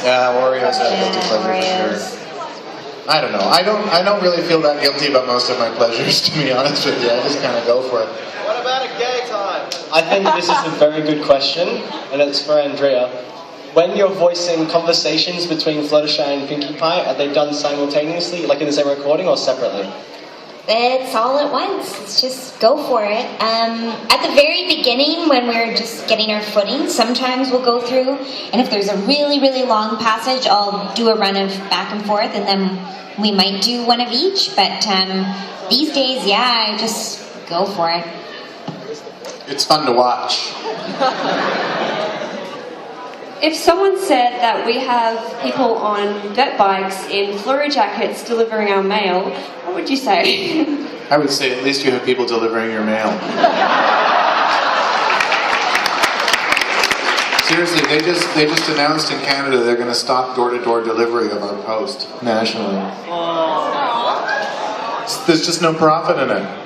Yeah, Oreos are a guilty pleasure for sure. I don't know. I don't really feel that guilty about most of my pleasures, to be honest with you. I just kind of go for it. What about a gay time? I think this is a very good question, and it's for Andrea. When you're voicing conversations between Fluttershy and Pinkie Pie, are they done simultaneously, like in the same recording, or separately? It's all at once. It's just go for it. At the very beginning, when we're just getting our footing, sometimes we'll go through, and if there's a really, really long passage, I'll do a run of back and forth, and then we might do one of each. But these days, yeah, I just go for it. It's fun to watch. If someone said that we have people on dirt bikes in flurry jackets delivering our mail, what would you say? I would say at least you have people delivering your mail. Seriously, they just announced in Canada they're going to stop door-to-door delivery of our post nationally. There's just no profit in it.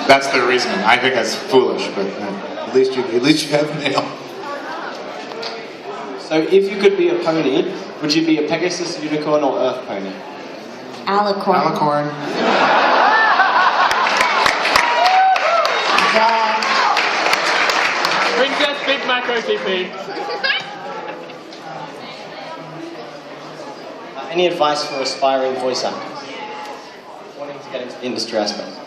That's their reasoning. I think that's foolish, but at least you have mail. So if you could be a pony, would you be a Pegasus, unicorn, or Earth pony? Alicorn. Alicorn. Princess Big Mac OTP. Any advice for aspiring voice actors wanting to get into the industry aspect?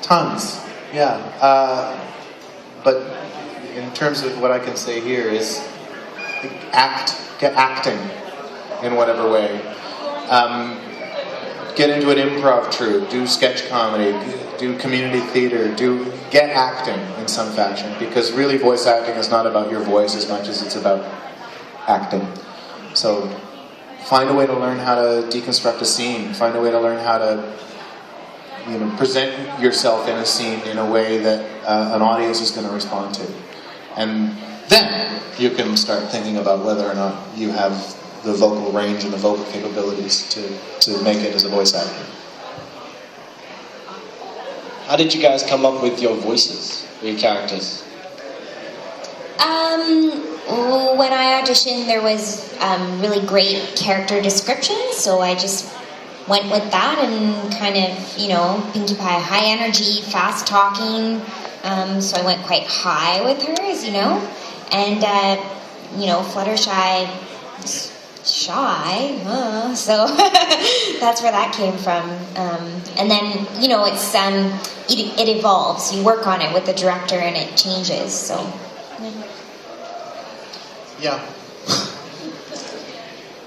Tons, yeah. But in terms of what I can say here is get acting in whatever way. Get into an improv troupe, do sketch comedy, do community theater, get acting in some fashion, because really voice acting is not about your voice as much as it's about acting. So find a way to learn how to deconstruct a scene, find a way to learn how to present yourself in a scene in a way that an audience is going to respond to. And then you can start thinking about whether or not you have the vocal range and the vocal capabilities to make it as a voice actor. How did you guys come up with your voices for your characters? When I auditioned, there was really great character descriptions, so I just went with that and kind of, Pinkie Pie, high energy, fast talking, so I went quite high with her, as you know, and, Fluttershy, shy, so that's where that came from, and then, it evolves, you work on it with the director and it changes, so. Yeah.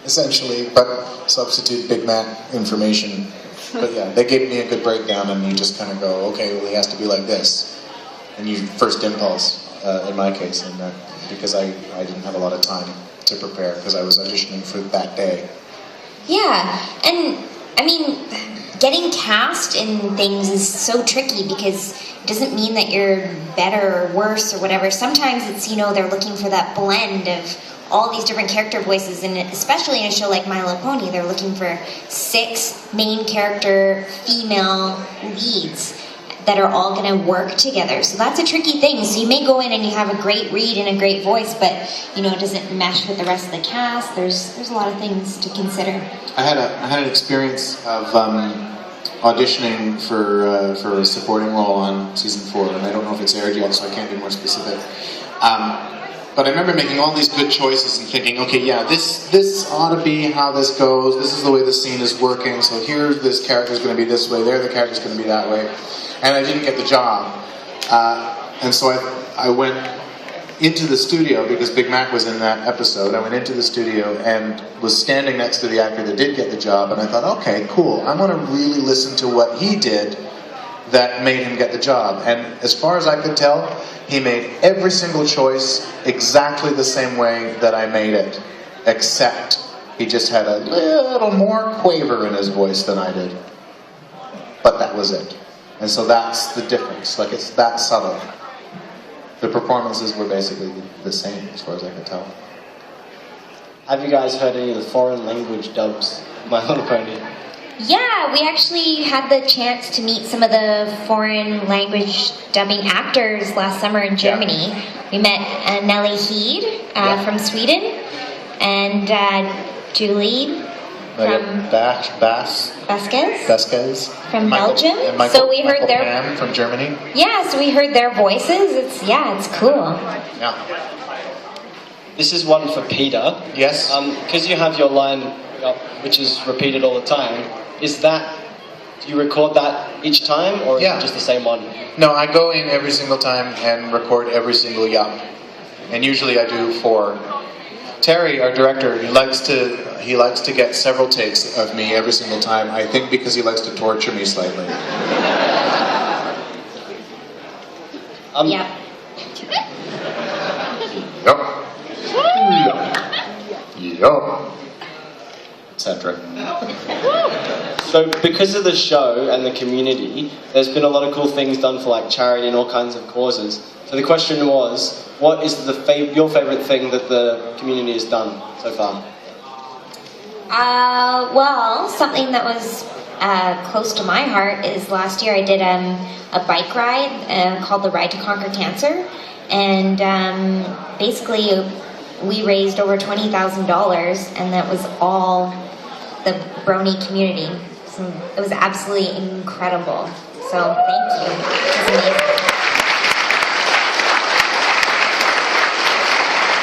Essentially, but substitute Big Mac information. But yeah, they gave me a good breakdown and you just kind of go, okay, well he has to be like this. And you first impulse, in my case, and because I didn't have a lot of time to prepare because I was auditioning for that day. Yeah, and I mean, getting cast in things is so tricky because it doesn't mean that you're better or worse or whatever. Sometimes it's, they're looking for that blend of all these different character voices, and especially in a show like My Little Pony, they're looking for 6 main character female leads that are all going to work together. So that's a tricky thing. So you may go in and you have a great read and a great voice, but it doesn't mesh with the rest of the cast. There's a lot of things to consider. I had an experience of auditioning for a supporting role on season 4, and I don't know if it's aired yet, so I can't be more specific. But I remember making all these good choices and thinking, okay, yeah, this ought to be how this goes. This is the way the scene is working. So here, this character's going to be this way. There, the character's going to be that way. And I didn't get the job. And so I went into the studio, because Big Mac was in that episode. I went into the studio and was standing next to the actor that did get the job. And I thought, okay, cool. I want to really listen to what he did that made him get the job. And as far as I could tell, he made every single choice exactly the same way that I made it, except he just had a little more quaver in his voice than I did. But that was it. And so that's the difference. Like, it's that subtle. The performances were basically the same as far as I could tell. Have you guys heard any of the foreign language dubs of My Little Pony? Yeah, we actually had the chance to meet some of the foreign language dubbing actors last summer in Germany. We met Nelly Heed from Sweden and Julie from Vasquez from Belgium. And Michael, so we heard Michael their Pan from Germany. Yeah, so we heard their voices. It's cool. Yeah. This is one for Peter. Yes. Because you have your line up, which is repeated all the time. Do you record that each time, or is it just the same one? No, I go in every single time and record every single yup. And usually I do 4. Terry, our director, he likes to get several takes of me every single time. I think because he likes to torture me slightly. Yep. Yup. Etc. So because of the show and the community, there's been a lot of cool things done for like charity and all kinds of causes. So the question was, what is your favourite thing that the community has done so far? Well, something that was close to my heart is last year I did a bike ride called the Ride to Conquer Cancer, and basically we raised over $20,000, and that was all the Brony community. So it was absolutely incredible. So thank you. It was amazing.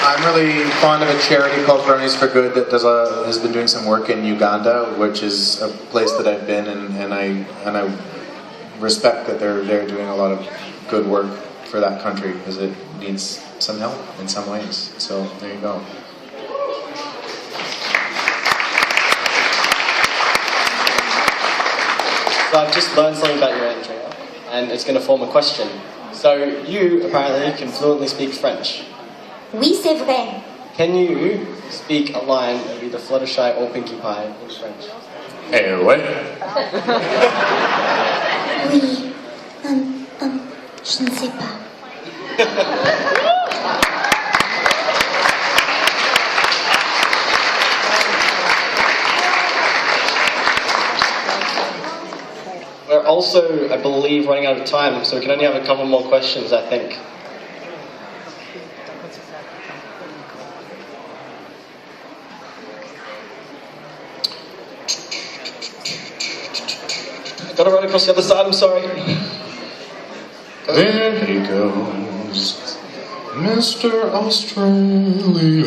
I'm really fond of a charity called Bronies for Good that has been doing some work in Uganda, which is a place that I've been, and I respect that they're doing a lot of good work for that country because it needs some help in some ways. So there you go. So I've just learned something about you, Andrea, and it's going to form a question. So you apparently can fluently speak French. Oui, c'est vrai. Can you speak a line of either Fluttershy or Pinkie Pie in French? Hey, what? Oui. Je ne sais pas. We're also, I believe, running out of time, so we can only have a couple more questions, I think. I gotta run across the other side, I'm sorry. There he goes, Mr. Australia.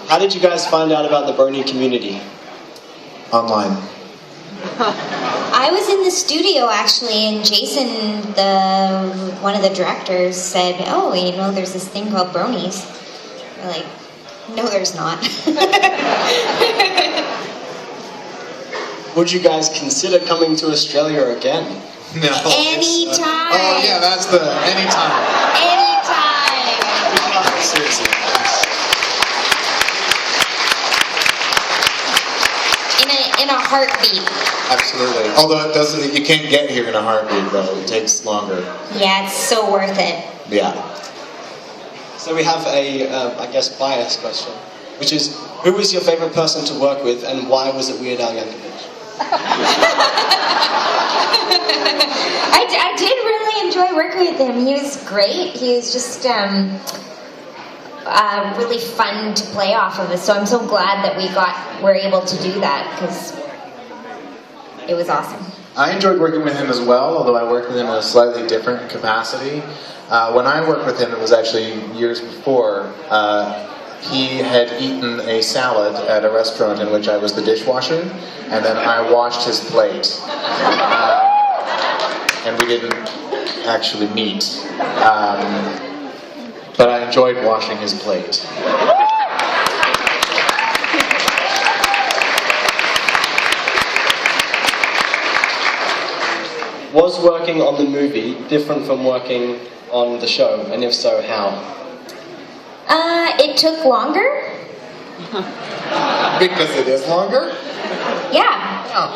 How did you guys find out about the Brony community? Online. I was in the studio actually, and Jason, one of the directors, said, "Oh, you know, there's this thing called Bronies." We're like, "No, there's not." Would you guys consider coming to Australia again? No. Anytime. Oh yeah, that's the anytime. Anytime. Seriously. In a heartbeat. Absolutely. Although it doesn't, you can't get here in a heartbeat though. It takes longer. Yeah, it's so worth it. Yeah. So we have a, I guess, bias question, which is, who was your favorite person to work with, and why was it Weird Al Yankovic? I did really enjoy working with him. He was great. He was just really fun to play off of. So I'm so glad that we're able to do that because it was awesome. I enjoyed working with him as well, although I worked with him in a slightly different capacity. When I worked with him, it was actually years before. He had eaten a salad at a restaurant in which I was the dishwasher, and then I washed his plate. And we didn't actually meet. But I enjoyed washing his plate. Was working on the movie different from working on the show, and if so, how? It took longer. Because it is longer? Yeah. Oh.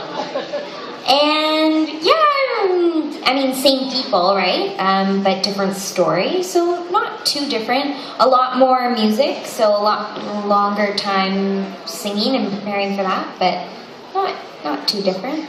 And yeah, I mean, same people, right? But different stories, so not too different. A lot more music, so a lot longer time singing and preparing for that, but not too different.